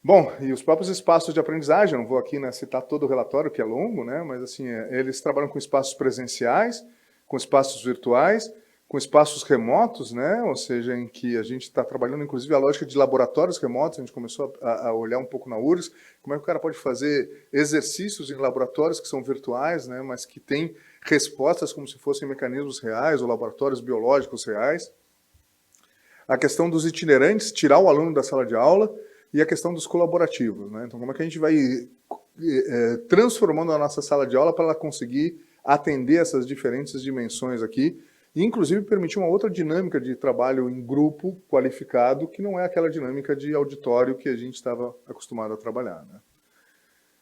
Bom, e os próprios espaços de aprendizagem, não vou aqui, né, citar todo o relatório, que é longo, né, mas assim, eles trabalham com espaços presenciais, com espaços virtuais, com espaços remotos, né, ou seja, em que a gente está trabalhando, inclusive, a lógica de laboratórios remotos. A gente começou a olhar um pouco na URGS, como é que o cara pode fazer exercícios em laboratórios que são virtuais, né, mas que têm respostas como se fossem mecanismos reais ou laboratórios biológicos reais. A questão dos itinerantes, tirar o aluno da sala de aula, e a questão dos colaborativos, né? Então, como é que a gente vai transformando a nossa sala de aula para ela conseguir atender essas diferentes dimensões aqui, e inclusive permitir uma outra dinâmica de trabalho em grupo qualificado, que não é aquela dinâmica de auditório que a gente estava acostumado a trabalhar, né?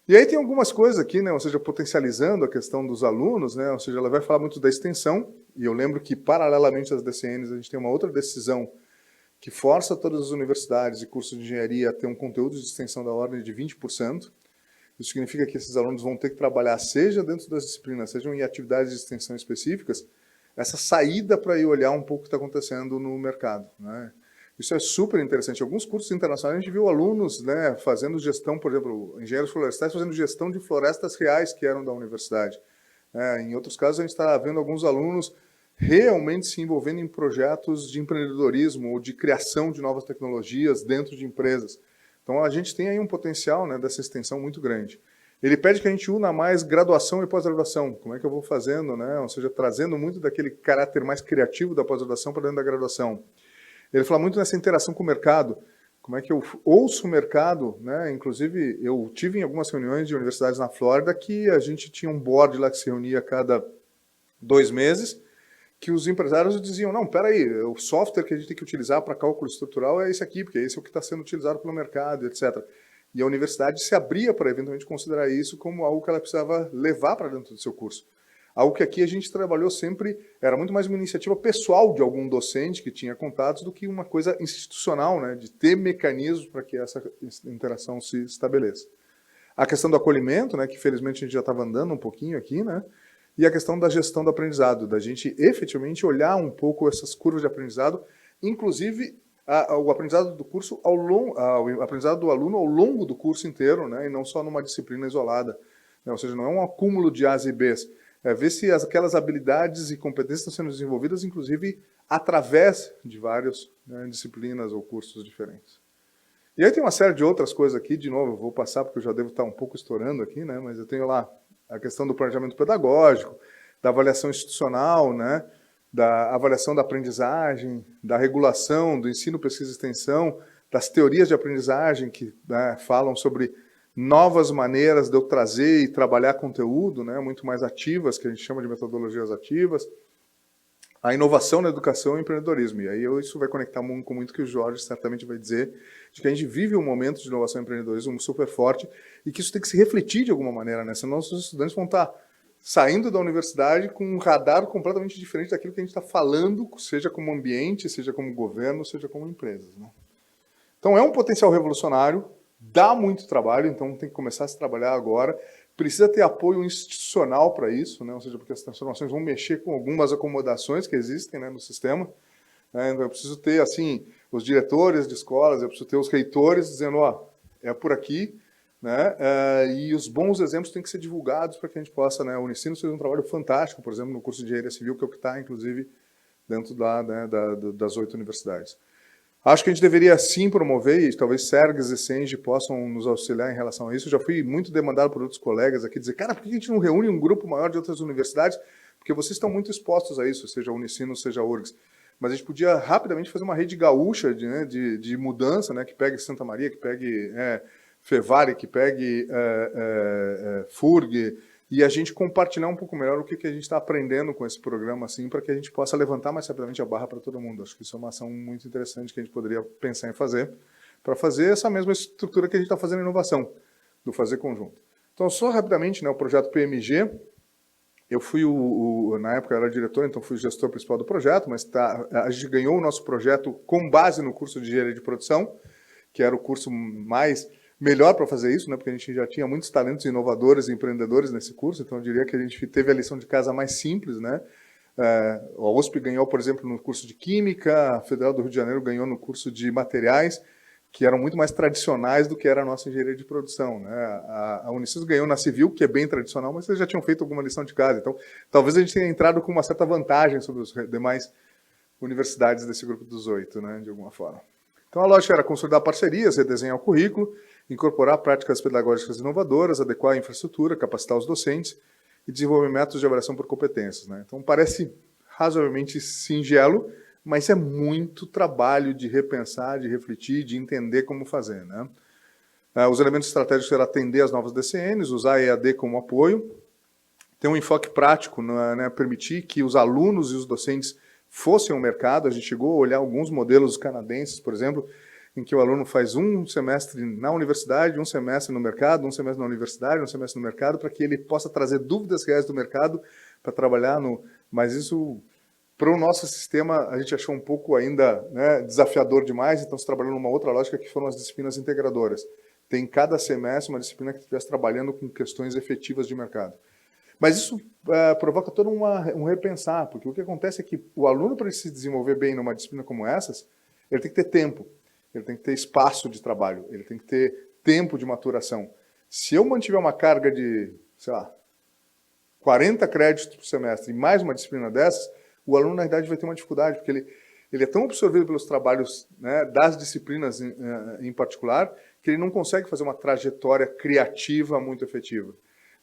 E aí tem algumas coisas aqui, né? Ou seja, potencializando a questão dos alunos, né? Ou seja, ela vai falar muito da extensão, e eu lembro que, paralelamente às DCNs, a gente tem uma outra decisão que força todas as universidades e cursos de engenharia a ter um conteúdo de extensão da ordem de 20%. Isso significa que esses alunos vão ter que trabalhar, seja dentro das disciplinas, sejam em atividades de extensão específicas, essa saída para ir olhar um pouco o que está acontecendo no mercado, né? Isso é super interessante. Em alguns cursos internacionais a gente viu alunos, né, fazendo gestão, por exemplo, engenheiros florestais fazendo gestão de florestas reais que eram da universidade. Em outros casos a gente está vendo alguns alunos realmente se envolvendo em projetos de empreendedorismo ou de criação de novas tecnologias dentro de empresas. Então a gente tem aí um potencial, né, dessa extensão muito grande. Ele pede que a gente una mais graduação e pós-graduação. Como é que eu vou fazendo, né? Ou seja, trazendo muito daquele caráter mais criativo da pós-graduação para dentro da graduação. Ele fala muito nessa interação com o mercado. Como é que eu ouço o mercado, né? Inclusive, eu tive em algumas reuniões de universidades na Flórida que a gente tinha um board lá que se reunia a cada 2 meses, que os empresários diziam, não, peraí, o software que a gente tem que utilizar para cálculo estrutural é esse aqui, porque esse é o que está sendo utilizado pelo mercado, etc. E a universidade se abria para eventualmente considerar isso como algo que ela precisava levar para dentro do seu curso. Algo que aqui a gente trabalhou sempre, era muito mais uma iniciativa pessoal de algum docente que tinha contatos do que uma coisa institucional, né, de ter mecanismos para que essa interação se estabeleça. A questão do acolhimento, né, que felizmente a gente já estava andando um pouquinho aqui, né, e a questão da gestão do aprendizado, da gente efetivamente olhar um pouco essas curvas de aprendizado, inclusive o aprendizado do curso o aprendizado do aluno ao longo do curso inteiro, né, e não só numa disciplina isolada, né, ou seja, não é um acúmulo de A's e B's, ver se aquelas habilidades e competências estão sendo desenvolvidas, inclusive através de várias, né, disciplinas ou cursos diferentes. E aí tem uma série de outras coisas aqui, de novo, eu vou passar porque eu já devo estar um pouco estourando aqui, né, mas eu tenho lá a questão do planejamento pedagógico, da avaliação institucional, né, da avaliação da aprendizagem, da regulação, do ensino, pesquisa e extensão, das teorias de aprendizagem que, né, falam sobre novas maneiras de eu trazer e trabalhar conteúdo, né, muito mais ativas, que a gente chama de metodologias ativas, a inovação na educação e o empreendedorismo. E aí isso vai conectar com muito que o Jorge certamente vai dizer, de que a gente vive um momento de inovação e empreendedorismo super forte e que isso tem que se refletir de alguma maneira, né? Senão os estudantes vão estar saindo da universidade com um radar completamente diferente daquilo que a gente está falando, seja como ambiente, seja como governo, seja como empresas, né? Então é um potencial revolucionário, dá muito trabalho, então tem que começar a se trabalhar agora. Precisa ter apoio institucional para isso, né? Ou seja, porque as transformações vão mexer com algumas acomodações que existem, né, no sistema. Né? Então eu preciso ter, assim, os diretores de escolas, eu preciso ter os reitores dizendo, ó, é por aqui, né? E os bons exemplos têm que ser divulgados para que a gente possa, né? O Unicinos fez um trabalho fantástico, por exemplo, no curso de Engenharia Civil, que é o que está, inclusive, dentro né, das 8 universidades. Acho que a gente deveria sim promover, e talvez Serges e Senge possam nos auxiliar em relação a isso. Eu já fui muito demandado por outros colegas aqui, dizer, cara, por que a gente não reúne um grupo maior de outras universidades? Porque vocês estão muito expostos a isso, seja Unicinos, seja URGS. Mas a gente podia rapidamente fazer uma rede gaúcha de mudança, né, que pegue Santa Maria, que pegue Fevare, que pegue FURG, e a gente compartilhar um pouco melhor o que a gente está aprendendo com esse programa, assim, para que a gente possa levantar mais rapidamente a barra para todo mundo. Acho que isso é uma ação muito interessante que a gente poderia pensar em fazer, para fazer essa mesma estrutura que a gente está fazendo em inovação, do fazer conjunto. Então, só rapidamente, né, o projeto PMG, eu fui na época eu era diretor, então fui o gestor principal do projeto, mas a gente ganhou o nosso projeto com base no curso de engenharia de produção, que era o curso melhor para fazer isso, né, porque a gente já tinha muitos talentos inovadores e empreendedores nesse curso, então eu diria que a gente teve a lição de casa mais simples, né? A USP ganhou, por exemplo, no curso de Química, a Federal do Rio de Janeiro ganhou no curso de Materiais, que eram muito mais tradicionais do que era a nossa engenharia de produção, né? A Unicinos ganhou na Civil, que é bem tradicional, mas eles já tinham feito alguma lição de casa, então talvez a gente tenha entrado com uma certa vantagem sobre as demais universidades desse grupo dos 8, né, de alguma forma. Então a lógica era consolidar parcerias, redesenhar o currículo, incorporar práticas pedagógicas inovadoras, adequar a infraestrutura, capacitar os docentes e desenvolver métodos de avaliação por competências, né? Então parece razoavelmente singelo, mas é muito trabalho de repensar, de refletir, de entender como fazer, né? Os elementos estratégicos eram atender as novas DCNs, usar a EAD como apoio, ter um enfoque prático, né, permitir que os alunos e os docentes fossem ao mercado. A gente chegou a olhar alguns modelos canadenses, por exemplo, em que o aluno faz um semestre na universidade, um semestre no mercado, um semestre na universidade, um semestre no mercado, para que ele possa trazer dúvidas reais do mercado para trabalhar no... Mas isso, para o nosso sistema, a gente achou um pouco ainda, né, desafiador demais, então se trabalhou numa outra lógica que foram as disciplinas integradoras. Tem cada semestre uma disciplina que estivesse trabalhando com questões efetivas de mercado. Mas isso provoca todo um repensar, porque o que acontece é que o aluno, para se desenvolver bem numa disciplina como essas, ele tem que ter tempo. Ele tem que ter espaço de trabalho, ele tem que ter tempo de maturação. Se eu mantiver uma carga de, sei lá, 40 créditos por semestre e mais uma disciplina dessas, o aluno, na verdade, vai ter uma dificuldade, porque ele é tão absorvido pelos trabalhos, né, das disciplinas em particular, que ele não consegue fazer uma trajetória criativa muito efetiva.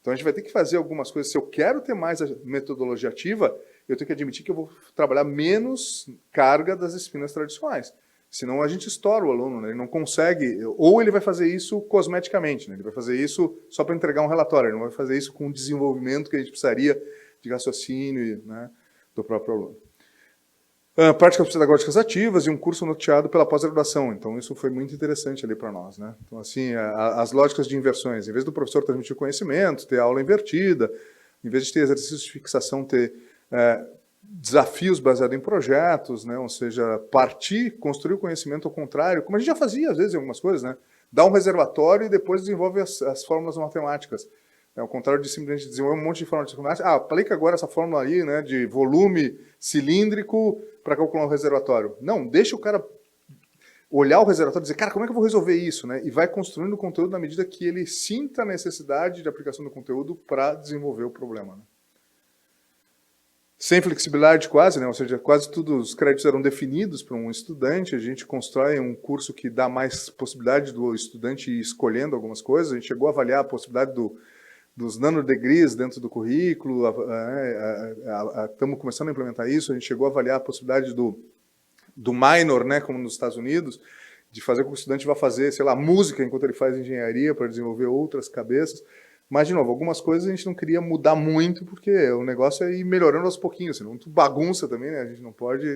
Então a gente vai ter que fazer algumas coisas. Se eu quero ter mais a metodologia ativa, eu tenho que admitir que eu vou trabalhar menos carga das disciplinas tradicionais. Senão a gente estoura o aluno, né? Ele não consegue, ou ele vai fazer isso cosmeticamente, né? Ele vai fazer isso só para entregar um relatório, ele não vai fazer isso com o desenvolvimento que a gente precisaria de raciocínio, né, do próprio aluno. Práticas pedagógicas ativas e um curso norteado pela pós-graduação. Então isso foi muito interessante ali para nós, né? Então assim, as lógicas de inversões, em vez do professor transmitir conhecimento, ter aula invertida, em vez de ter exercícios de fixação, ter desafios baseados em projetos, né? Ou seja, construir o conhecimento ao contrário, como a gente já fazia às vezes em algumas coisas, né? Dá um reservatório e depois desenvolve as fórmulas matemáticas. É ao contrário de simplesmente desenvolver um monte de fórmula de matemática. Aplica agora essa fórmula aí, né, de volume cilíndrico para calcular um reservatório. Não, deixa o cara olhar o reservatório e dizer, cara, como é que eu vou resolver isso? Né? E vai construindo o conteúdo na medida que ele sinta a necessidade de aplicação do conteúdo para desenvolver o problema. Né? Sem flexibilidade quase, né? Ou seja, quase todos os créditos eram definidos para um estudante, a gente constrói um curso que dá mais possibilidade do estudante ir escolhendo algumas coisas, a gente chegou a avaliar a possibilidade dos nanodegrees dentro do currículo, estamos começando a implementar isso, a gente chegou a avaliar a possibilidade do minor, né, como nos Estados Unidos, de fazer com que o estudante vá fazer, sei lá, música enquanto ele faz engenharia para desenvolver outras cabeças. Mas, de novo, algumas coisas a gente não queria mudar muito, porque o negócio é ir melhorando aos pouquinhos, senão tu bagunça também, né? A gente não pode...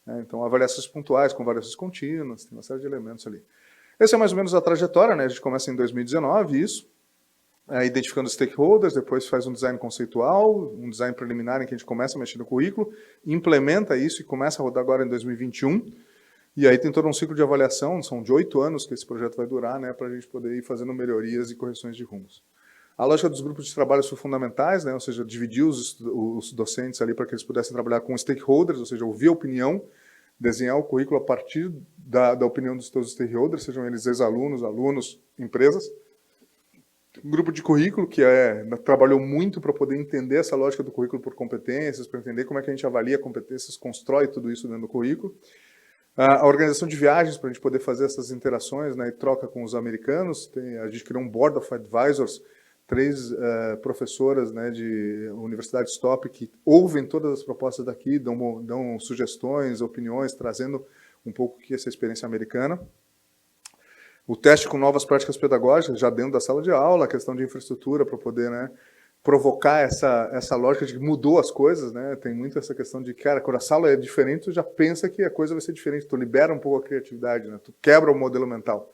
Né? Então, avaliações pontuais, com avaliações contínuas, tem uma série de elementos ali. Essa é mais ou menos a trajetória, né? A gente começa em 2019, isso, identificando stakeholders, depois faz um design conceitual, um design preliminar em que a gente começa a mexer no currículo, implementa isso e começa a rodar agora em 2021, e aí tem todo um ciclo de avaliação, são de 8 anos que esse projeto vai durar, né, para a gente poder ir fazendo melhorias e correções de rumos. A lógica dos grupos de trabalho são fundamentais, né, ou seja, dividir os docentes ali para que eles pudessem trabalhar com stakeholders, ou seja, ouvir a opinião, desenhar o currículo a partir da opinião dos seus stakeholders, sejam eles ex-alunos, alunos, empresas. Um grupo de currículo que trabalhou muito para poder entender essa lógica do currículo por competências, para entender como é que a gente avalia competências, constrói tudo isso dentro do currículo. A organização de viagens, para a gente poder fazer essas interações, né, e troca com os americanos. A gente criou um Board of Advisors, 3 professoras, né, de universidades top que ouvem todas as propostas daqui, dão sugestões, opiniões, trazendo um pouco que essa experiência americana. O teste com novas práticas pedagógicas, já dentro da sala de aula, a questão de infraestrutura para poder, né, provocar essa lógica de que mudou as coisas. Né? Tem muito essa questão de, cara, quando a sala é diferente, tu já pensa que a coisa vai ser diferente, tu libera um pouco a criatividade, né? Tu quebra o modelo mental.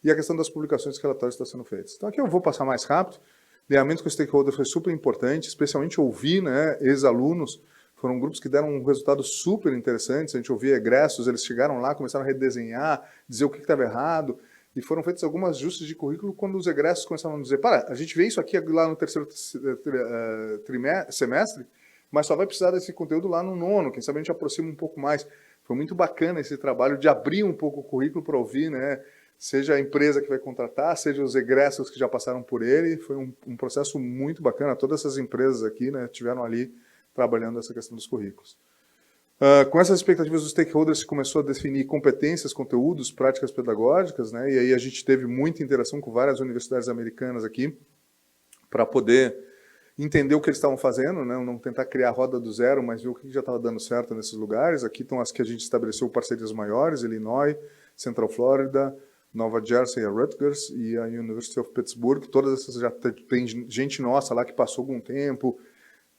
E a questão das publicações e relatórios que estão sendo feitos. Então aqui eu vou passar mais rápido. Alinhamento com o stakeholder foi super importante, especialmente ouvir, né, ex-alunos. Foram grupos que deram um resultado super interessante. A gente ouvia egressos, eles chegaram lá, começaram a redesenhar, dizer o que estava errado. E foram feitas algumas ajustes de currículo quando os egressos começaram a dizer, a gente vê isso aqui lá no terceiro semestre, mas só vai precisar desse conteúdo lá no 9º, quem sabe a gente aproxima um pouco mais. Foi muito bacana esse trabalho de abrir um pouco o currículo para ouvir, né? Seja a empresa que vai contratar, seja os egressos que já passaram por ele. Foi um processo muito bacana. Todas essas empresas aqui, né, tiveram ali trabalhando essa questão dos currículos. Com essas expectativas dos stakeholders, se começou a definir competências, conteúdos, práticas pedagógicas, né, e aí a gente teve muita interação com várias universidades americanas aqui para poder entender o que eles estavam fazendo, né, não tentar criar a roda do zero, mas ver o que já estava dando certo nesses lugares. Aqui estão as que a gente estabeleceu parcerias maiores, Illinois, Central Florida, Nova Jersey, a Rutgers e a University of Pittsburgh. Todas essas já tem gente nossa lá que passou algum tempo,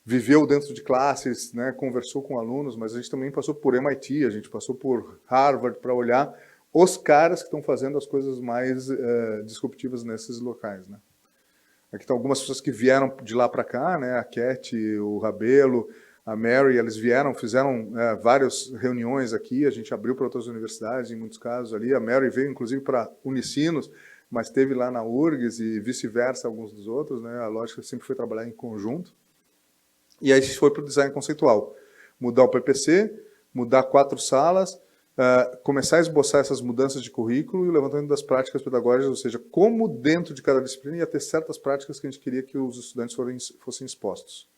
viveu dentro de classes, né, conversou com alunos, mas a gente também passou por MIT, a gente passou por Harvard para olhar os caras que estão fazendo as coisas mais disruptivas nesses locais. Né. Aqui estão algumas pessoas que vieram de lá para cá, né, a Cat, o Rabelo, a Mary, eles vieram, fizeram várias reuniões aqui, a gente abriu para outras universidades, em muitos casos ali. A Mary veio, inclusive, para Unicinos, mas esteve lá na URGS e vice-versa alguns dos outros. Né? A lógica sempre foi trabalhar em conjunto. E aí a gente foi para o design conceitual. Mudar o PPC, mudar 4 salas, começar a esboçar essas mudanças de currículo e o levantamento das práticas pedagógicas, ou seja, como dentro de cada disciplina ia ter certas práticas que a gente queria que os estudantes fossem expostos.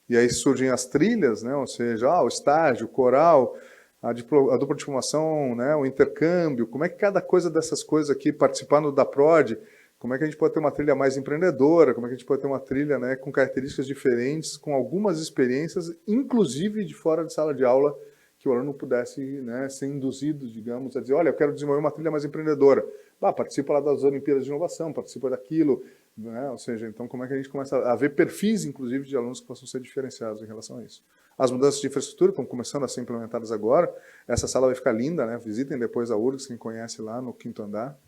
E aí surgem as trilhas, né? Ou seja, o estágio, o coral, a dupla diplomação, né? O intercâmbio, como é que cada coisa dessas coisas aqui, participando da PROD, como é que a gente pode ter uma trilha mais empreendedora, como é que a gente pode ter uma trilha, né, com características diferentes, com algumas experiências, inclusive de fora de sala de aula, que o aluno pudesse, né, ser induzido, digamos, a dizer, olha, eu quero desenvolver uma trilha mais empreendedora. Participa lá das Olimpíadas de Inovação, participa daquilo, né? Ou seja, então como é que a gente começa a ver perfis, inclusive, de alunos que possam ser diferenciados em relação a isso. As mudanças de infraestrutura estão começando a ser implementadas agora. Essa sala vai ficar linda, né? Visitem depois a URGS, quem conhece lá no 5º andar.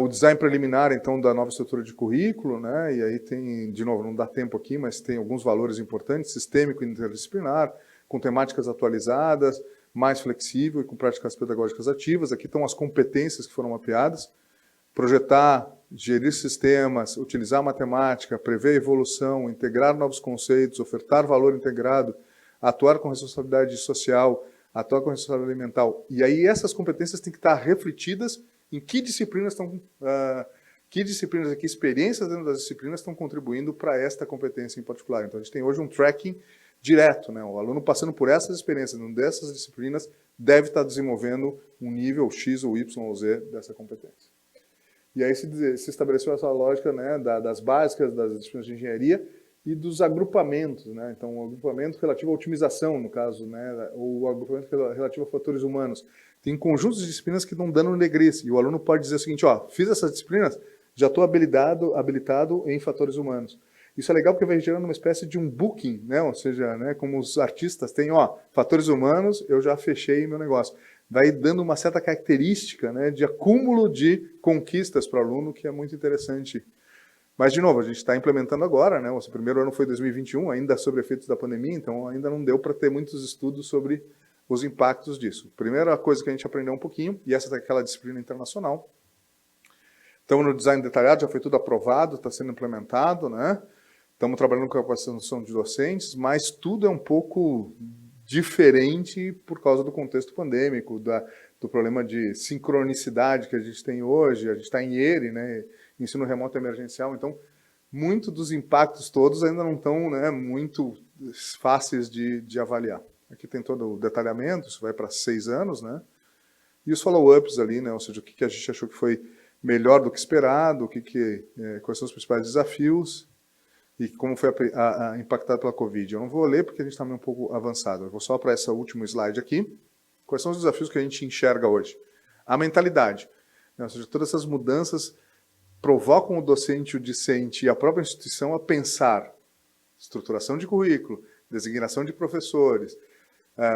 O design preliminar, então, da nova estrutura de currículo, né? E aí tem, de novo, não dá tempo aqui, mas tem alguns valores importantes, sistêmico e interdisciplinar, com temáticas atualizadas, mais flexível e com práticas pedagógicas ativas. Aqui estão as competências que foram mapeadas. Projetar gerir sistemas, utilizar matemática, prever evolução, integrar novos conceitos, ofertar valor integrado, atuar com responsabilidade social, atuar com responsabilidade ambiental. E aí essas competências têm que estar refletidas em que disciplinas estão, que experiências dentro das disciplinas estão contribuindo para esta competência em particular. Então a gente tem hoje um tracking direto, né? O aluno passando por essas experiências, dessas disciplinas, deve estar desenvolvendo um nível X ou Y ou Z dessa competência. E aí se estabeleceu essa lógica, né, das básicas das disciplinas de engenharia e dos agrupamentos, né? Então, o agrupamento relativo à otimização, no caso, né, ou o agrupamento relativo a fatores humanos. Tem conjuntos de disciplinas que dão dano no negrice, e o aluno pode dizer o seguinte, ó, fiz essas disciplinas, já estou habilitado em fatores humanos. Isso é legal porque vai gerando uma espécie de um booking, né? Ou seja, né, como os artistas têm, ó, fatores humanos, eu já fechei meu negócio. Vai dando uma certa característica, né, de acúmulo de conquistas para o aluno, que é muito interessante. Mas, de novo, a gente está implementando agora, né? O primeiro ano foi 2021, ainda sobre efeitos da pandemia, então ainda não deu para ter muitos estudos sobre os impactos disso. Primeira coisa que a gente aprendeu um pouquinho, e essa é aquela disciplina internacional. Estamos no design detalhado, já foi tudo aprovado, está sendo implementado, né? Estamos trabalhando com a capacitação de docentes, mas tudo é um pouco diferente por causa do contexto pandêmico, do problema de sincronicidade que a gente tem hoje. A gente está em ERE, né, ensino remoto emergencial, então muito dos impactos todos ainda não estão, né, muito fáceis de avaliar. Aqui tem todo o detalhamento, isso vai para 6 anos, né, e os follow-ups ali, né, ou seja, o que a gente achou que foi melhor do que esperado, quais são os principais desafios, e como foi impactado pela Covid. Eu não vou ler porque a gente está meio um pouco avançado. Eu vou só para esse último slide aqui. Quais são os desafios que a gente enxerga hoje? A mentalidade. Ou seja, todas essas mudanças provocam o docente, o discente e a própria instituição a pensar estruturação de currículo, designação de professores,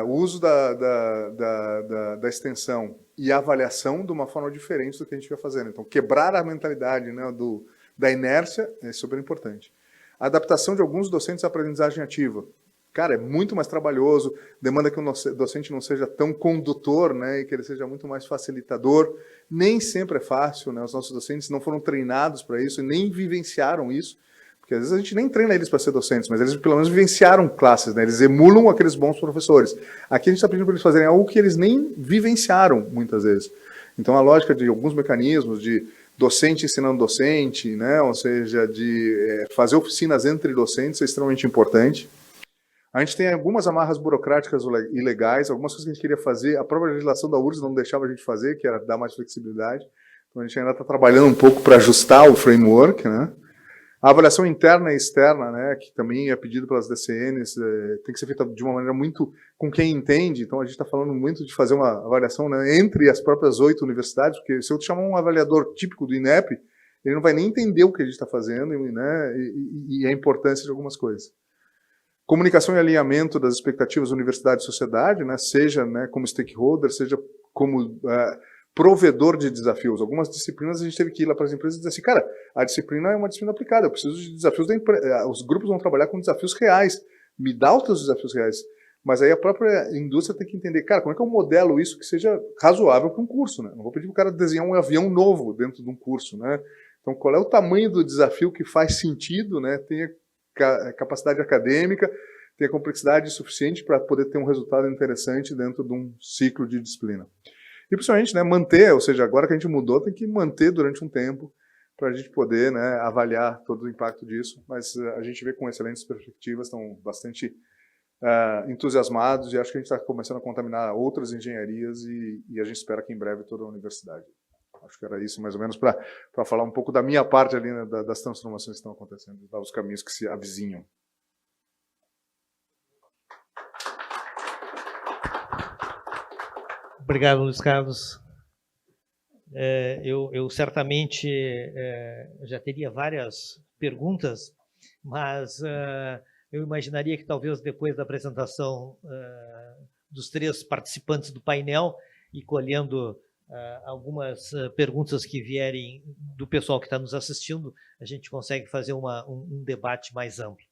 o uso da extensão e a avaliação de uma forma diferente do que a gente vai fazendo. Então, quebrar a mentalidade, né, da inércia é super importante. A adaptação de alguns docentes à aprendizagem ativa. Cara, é muito mais trabalhoso, demanda que o docente não seja tão condutor, né, e que ele seja muito mais facilitador. Nem sempre é fácil, né, os nossos docentes não foram treinados para isso e nem vivenciaram isso, porque às vezes a gente nem treina eles para ser docentes, mas eles pelo menos vivenciaram classes, né, eles emulam aqueles bons professores. Aqui a gente está pedindo para eles fazerem algo que eles nem vivenciaram, muitas vezes. Então a lógica de alguns mecanismos de docente ensinando docente, né? Ou seja, de fazer oficinas entre docentes é extremamente importante. A gente tem algumas amarras burocráticas e legais, algumas coisas que a gente queria fazer, a própria legislação da URGS não deixava a gente fazer, que era dar mais flexibilidade. Então a gente ainda está trabalhando um pouco para ajustar o framework, né? A avaliação interna e externa, né, que também é pedido pelas DCNs, tem que ser feita de uma maneira muito com quem entende. Então a gente está falando muito de fazer uma avaliação, né, entre as próprias 8 universidades, porque se eu te chamar um avaliador típico do INEP, ele não vai nem entender o que a gente está fazendo, né, e a importância de algumas coisas. Comunicação e alinhamento das expectativas universidade e sociedade, né, seja, né, como stakeholder, seja como provedor de desafios. Algumas disciplinas a gente teve que ir lá para as empresas e dizer assim, cara, a disciplina é uma disciplina aplicada, eu preciso de desafios da empresa, os grupos vão trabalhar com desafios reais, me dá os teus desafios reais. Mas aí a própria indústria tem que entender, cara, como é que eu modelo isso que seja razoável para um curso, né? Não vou pedir para o cara desenhar um avião novo dentro de um curso, né? Então, qual é o tamanho do desafio que faz sentido, né? Tenha capacidade acadêmica, tenha complexidade suficiente para poder ter um resultado interessante dentro de um ciclo de disciplina. E principalmente, né, manter, ou seja, agora que a gente mudou, tem que manter durante um tempo para a gente poder, né, avaliar todo o impacto disso, mas a gente vê com excelentes perspectivas, estão bastante entusiasmados e acho que a gente está começando a contaminar outras engenharias e a gente espera que em breve toda a universidade. Acho que era isso mais ou menos para falar um pouco da minha parte ali, né, das transformações que estão acontecendo, dos caminhos que se avizinham. Obrigado, Luiz Carlos. Eu certamente já teria várias perguntas, mas eu imaginaria que talvez depois da apresentação dos 3 participantes do painel e colhendo algumas perguntas que vierem do pessoal que está nos assistindo, a gente consegue fazer um debate mais amplo.